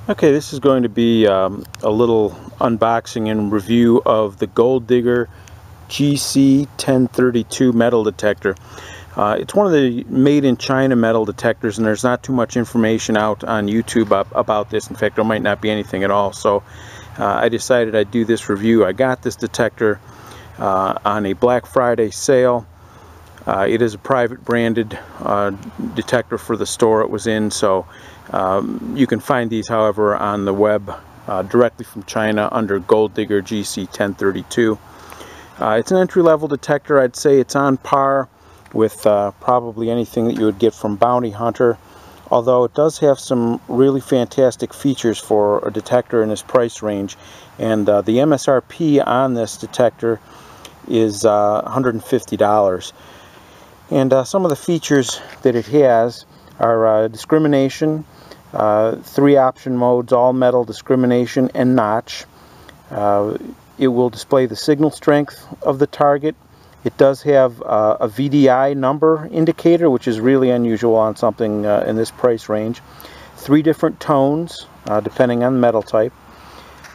Okay, this is going to be a little unboxing and review of the Gold Digger GC1032 metal detector. It's one of the made in China metal detectors, and there's not too much information out on YouTube about this. In fact, there might not be anything at all. So I decided I'd do this review. I got this detector on a Black Friday sale. It is a private branded detector for the store it was in, so you can find these, however, on the web directly from China under Gold Digger GC1032. It's an entry-level detector. I'd say it's on par with probably anything that you would get from Bounty Hunter, although it does have some really fantastic features for a detector in this price range. And the MSRP on this detector is $150. And some of the features that it has are discrimination, 3 option modes, all metal, discrimination, and notch. It will display the signal strength of the target. It does have a VDI number indicator, which is really unusual on something in this price range. 3 different tones, depending on the metal type.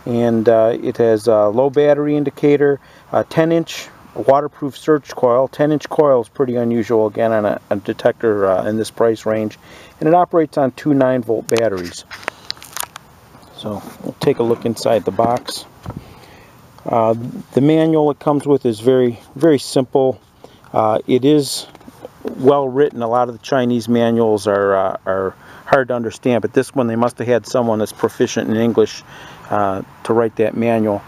And it has a low battery indicator, a 10-inch waterproof search coil. 10-inch coil is pretty unusual again on a detector in this price range, and it operates on 2 9-volt batteries. So we'll take a look inside the box. The manual it comes with is very simple. It is well written. A lot of the Chinese manuals are hard to understand, but this one they must have had someone that's proficient in English to write that manual.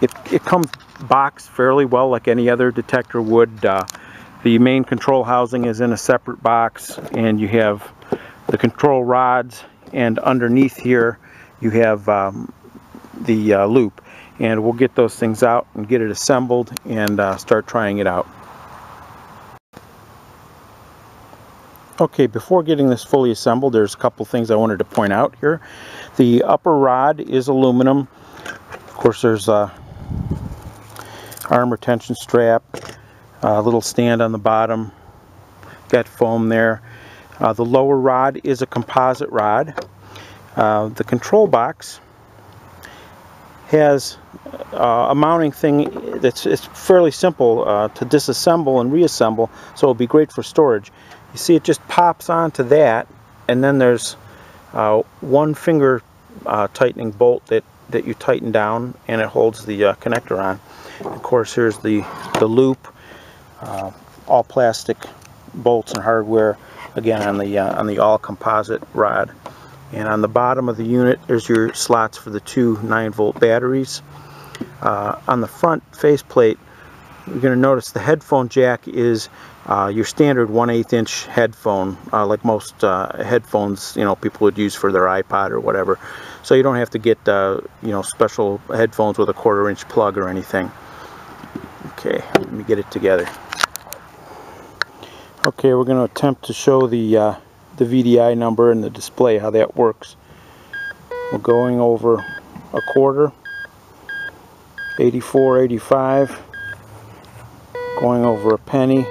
It comes boxed fairly well like any other detector would. The main control housing is in a separate box, and you have the control rods, and underneath here you have the loop. And we'll get those things out and get it assembled and start trying it out. Okay, before getting this fully assembled, there's a couple things I wanted to point out here. The upper rod is aluminum. Of course, there's a arm retention strap, a little stand on the bottom, got foam there. The lower rod is a composite rod. The control box has a mounting thing it's fairly simple to disassemble and reassemble, so it'll be great for storage. You see, it just pops onto that, and then there's one finger tightening bolt that you tighten down, and it holds the connector on. Of course, here's the loop, all plastic bolts and hardware, again on the all composite rod. And on the bottom of the unit, there's your slots for the 2 9-volt batteries. On the front faceplate, you're going to notice the headphone jack is your standard 1/8 inch headphone, like most headphones people would use for their iPod or whatever. So you don't have to get special headphones with a 1/4 inch plug or anything. Okay, let me get it together. Okay, we're going to attempt to show the VDI number and the display, how that works. We're going over 1/4, 84, 85, going over a penny,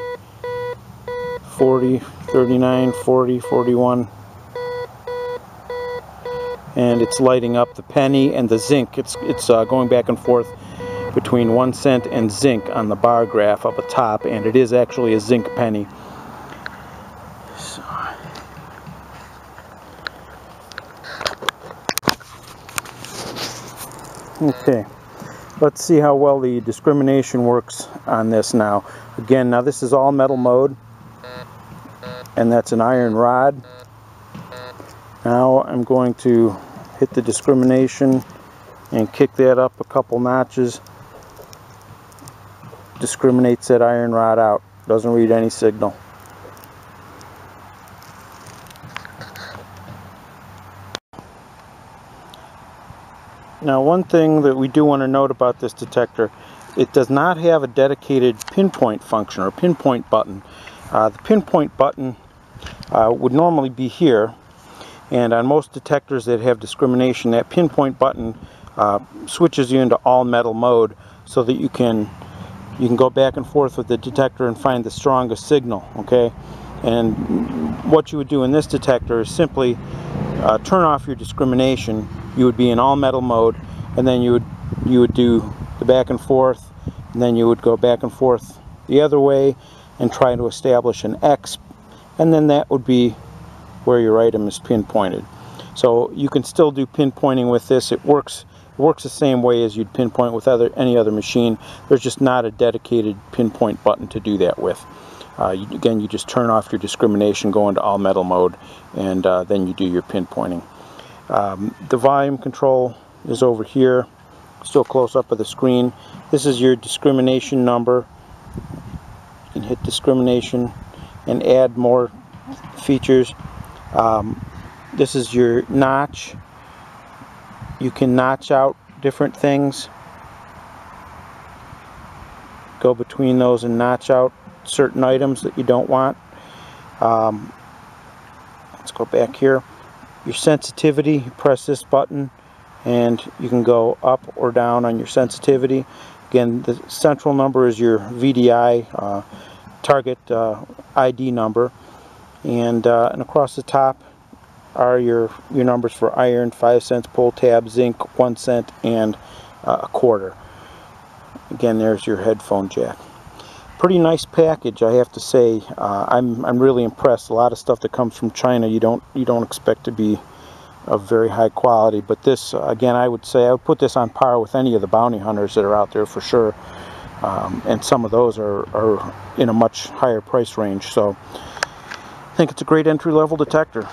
40, 39, 40, 41, and it's lighting up the penny and the zinc. It's going back and forth between 1 cent and zinc on the bar graph up atop, and it is actually a zinc penny. So, okay, let's see how well the discrimination works on this now. Again, now this is all metal mode, and that's an iron rod. Now I'm going to hit the discrimination and kick that up a couple notches. Discriminates that iron rod out. Doesn't read any signal. Now, one thing that we do want to note about this detector, it does not have a dedicated pinpoint function or pinpoint button. The pinpoint button would normally be here, and on most detectors that have discrimination, that pinpoint button switches you into all metal mode so that you can go back and forth with the detector and find the strongest signal. Okay, and what you would do in this detector is simply turn off your discrimination, you would be in all metal mode, and then you would do the back and forth, and then you would go back and forth the other way and try to establish an X, and then that would be where your item is pinpointed. So you can still do pinpointing with this. It works the same way as you'd pinpoint with any other machine. There's just not a dedicated pinpoint button to do that with. Again, you just turn off your discrimination, go into all metal mode, and then you do your pinpointing. The volume control is over here, still close up of the screen. This is your discrimination number. You can hit discrimination and add more features. This is your notch. You can notch out different things, go between those and notch out certain items that you don't want. Let's go back here. Your sensitivity, you press this button and you can go up or down on your sensitivity. Again, the central number is your VDI, target ID number, and across the top are your numbers for iron, 5 cents, pull tab, zinc, 1 cent, and a quarter. Again, there's your headphone jack. Pretty nice package, I have to say. I'm really impressed. A lot of stuff that comes from China you don't expect to be of very high quality, but this, again, I would say I would put this on par with any of the bounty hunters that are out there for sure, and some of those are in a much higher price range. So I think it's a great entry-level detector.